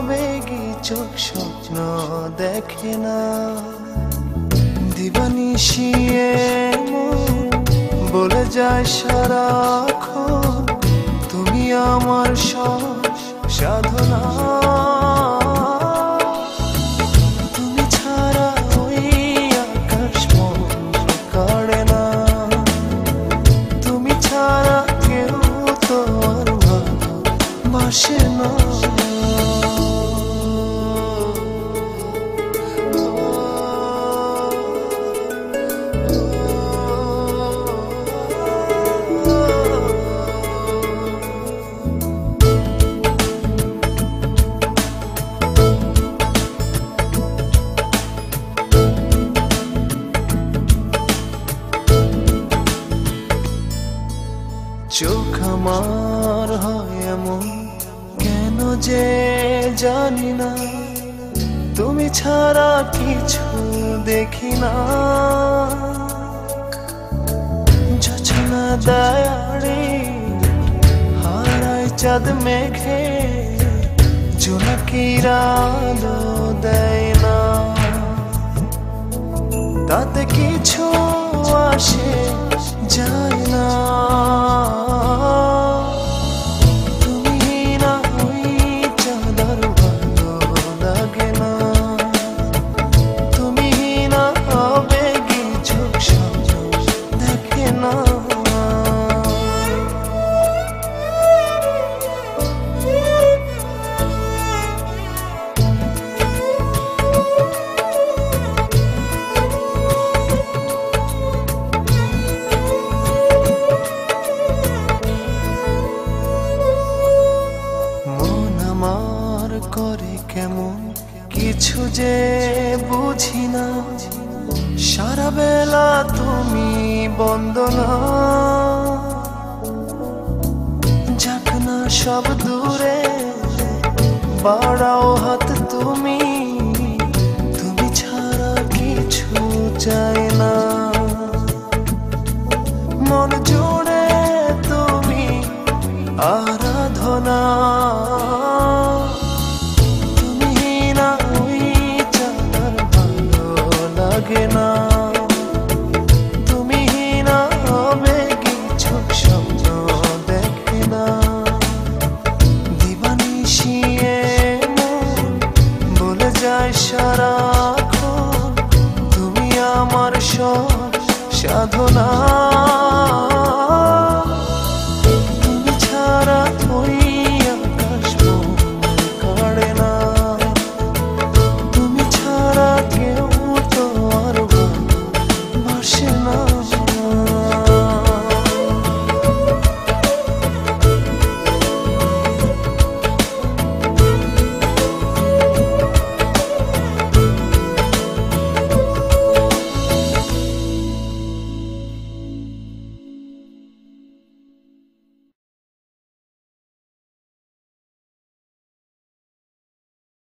আবেগী চোখ স্বপ্ন দেখে না। দিবানিশিয়ে বলে যায় সারাক্ষণ তুমি আমার সব সাধনা। তুমি ছাড়া ওই আকাশ মন কাড়ে না। তুমি ছাড়া কেউ তো আর ভালোবাসে না। চোখ আমার হয় এমন কেন যে জানি না। তুমি ছাড়া কিছু দেখি না। জোছনা দয়ারে হারায় চাঁদ মেঘে জোনাকিরা আলো দেয় না। তাতে কিছু আসে যায় না। করে কেমন কিছু যে বুঝি না। সারা বেলা তুমি বন্দনা। যাক না সব দূরে বাড়াও হাত তুমি। তুমি ছাড়া কিছু চাই না। মন জুড়ে তুমি আরাধনা।